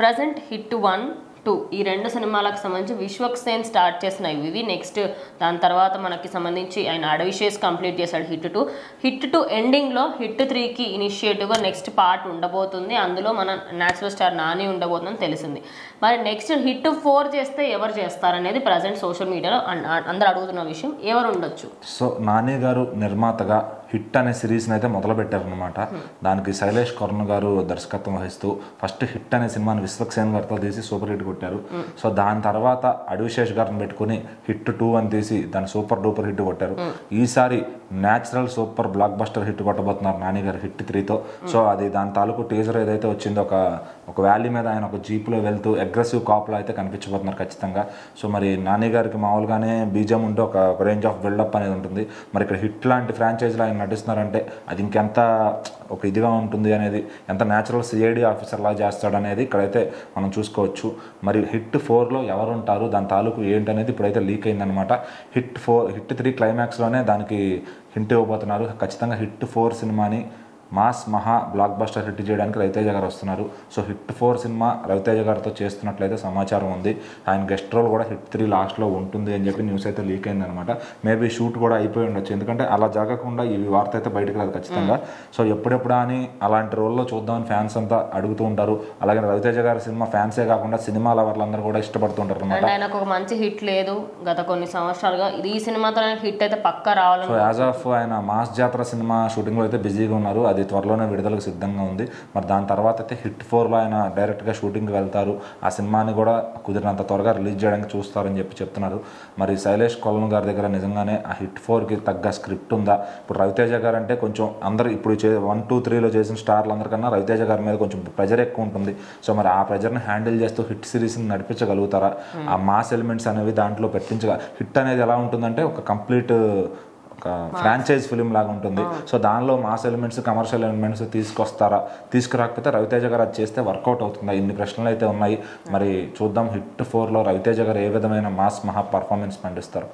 Present hit 1, 2 ఈ 2 సినిమాలకు సంబంధించి విశ్వక్ సేన్ స్టార్ట్ చేసినవి ఇవి. నెక్స్ట్ దాని తర్వాత మనకి సంబంధించి ఆయన అడవిషేస్ కంప్లీట్ చేశాడు హిట్ 2 ఎండింగ్లో హిట్ 3కి ఇనిషియేటివ్గా నెక్స్ట్ పార్ట్ ఉండబోతుంది. అందులో మన న్యాచురల్ స్టార్ నాని ఉండబోతుందని తెలిసింది. మరి నెక్స్ట్ హిట్ 4 చేస్తే ఎవరు చేస్తారనేది ప్రజెంట్ సోషల్ మీడియాలో అందరూ అడుగుతున్న విషయం. ఎవరు ఉండొచ్చు? సో నాని గారు నిర్మాతగా హిట్ అనే సిరీస్ని అయితే మొదలుపెట్టారనమాట. దానికి శైలేష్ కొర్ణ గారు దర్శకత్వం వహిస్తూ ఫస్ట్ హిట్ అనే సినిమాని విశ్వక్ సేన్ గారితో తీసి సూపర్ హిట్ కొట్టారు. సో దాని తర్వాత అడవిశేష్ గారిని పెట్టుకుని హిట్ 2 అని తీసి దాన్ని సూపర్ డూపర్ హిట్ కొట్టారు. ఈసారి natural super blockbuster hit కొట్టబోతున్నారు నాని గారు హిట్ 3తో. సో అది దాని తాలూకు టీజర్ ఏదైతే వచ్చిందో ఒక వ్యాలీ మీద ఆయన ఒక జీప్లో వెళ్తూ అగ్రెసివ్ కాప్లో అయితే కనిపించబోతున్నారు ఖచ్చితంగా. సో మరి నాని గారికి మామూలుగానే బీజం ఉంటే ఒక రేంజ్ ఆఫ్ బిల్డప్ అనేది ఉంటుంది. మరి ఇక్కడ హిట్ లాంటి ఫ్రాంచైజీలో ఆయన నటిస్తున్నారంటే అది ఇంకెంత ఒక ఇదిగా ఉంటుంది అనేది, ఎంత న్యాచురల్ సిఐడి ఆఫీసర్ లా చేస్తాడు అనేది ఇక్కడైతే మనం చూసుకోవచ్చు. మరి హిట్ 4లో ఎవరు ఉంటారు, దాని తాలూకు ఏంటి అనేది ఇప్పుడైతే లీక్ అయిందనమాట. హిట్ 3 క్లైమాక్స్లోనే దానికి హింట్ ఇవ్వబోతున్నారు. ఖచ్చితంగా హిట్ 4 సినిమాని మాస్ మహా బ్లాక్ బస్టర్ హిట్ చేయడానికి రవితేజ గారు వస్తున్నారు. సో హిట్ 4 సినిమా రవితేజ గారితో చేస్తున్నట్లయితే సమాచారం ఉంది. ఆయన గెస్ట్ రోల్ కూడా హిట్ 3 లాస్ట్లో ఉంటుంది అని చెప్పి న్యూస్ అయితే లీక్ అయిందనమాట. మేబీ షూట్ కూడా అయిపోయి ఉండొచ్చు, ఎందుకంటే అలా జరగకుండా ఈ వార్త అయితే బయటకు రాదు ఖచ్చితంగా. సో ఎప్పుడెప్పుడా అని అలాంటి రోల్లో చూద్దామని ఫ్యాన్స్ అంతా అడుగుతూ ఉంటారు. అలాగే రవితేజ గారి సినిమా ఫ్యాన్సే కాకుండా సినిమా లవర్లందరూ కూడా ఇష్టపడుతుంటారు అనమాట. ఆయనకు ఒక మంచి హిట్ లేదు గత కొన్ని సంవత్సరాలుగా. ఈ సినిమాతో హిట్ అయితే పక్కా రావాలని. సో యాజ్ ఆఫ్ ఆయన మాస్ జాతర సినిమా షూటింగ్లో అయితే బిజీగా ఉన్నారు. అది త్వరలోనే విడుదలకు సిద్ధంగా ఉంది. మరి దాని తర్వాత అయితే హిట్ 4లో ఆయన డైరెక్ట్గా షూటింగ్కి వెళ్తారు. ఆ సినిమాని కూడా కుదిరినంత త్వరగా రిలీజ్ చేయడానికి చూస్తారని చెప్తున్నారు. మరి శైలేష్ కొలను గారి దగ్గర నిజంగానే ఆ హిట్ 4కి తగ్గ స్క్రిప్ట్ ఉందా? ఇప్పుడు రవితేజ గారు అంటే కొంచెం అందరు ఇప్పుడు 1, 2, 3లో చేసిన స్టార్లు అందరికన్నా రవితేజ గారి మీద కొంచెం ప్రెజర్ ఎక్కువ ఉంటుంది. సో మరి ఆ ప్రెజర్ని హ్యాండిల్ చేస్తూ హిట్ సిరీస్ని నడిపించగలుగుతారా? ఆ మాస్ ఎలిమెంట్స్ అనేవి దాంట్లో హిట్ అనేది ఎలా ఉంటుందంటే ఒక కంప్లీట్ ఒక ఫ్రాంచైజ్ ఫిలిం లాగా ఉంటుంది. సో దానిలో మాస్ ఎలిమెంట్స్ కమర్షియల్ ఎలిమెంట్స్ తీసుకురాకపోతే రవితేజ గారు అది చేస్తే వర్కౌట్ అవుతుందా? ఇన్ని ప్రశ్నలు అయితే ఉన్నాయి. మరి చూద్దాం హిట్ 4లో రవితేజ గారు ఏ విధమైన మాస్ మహా పర్ఫార్మెన్స్ పండిస్తారు.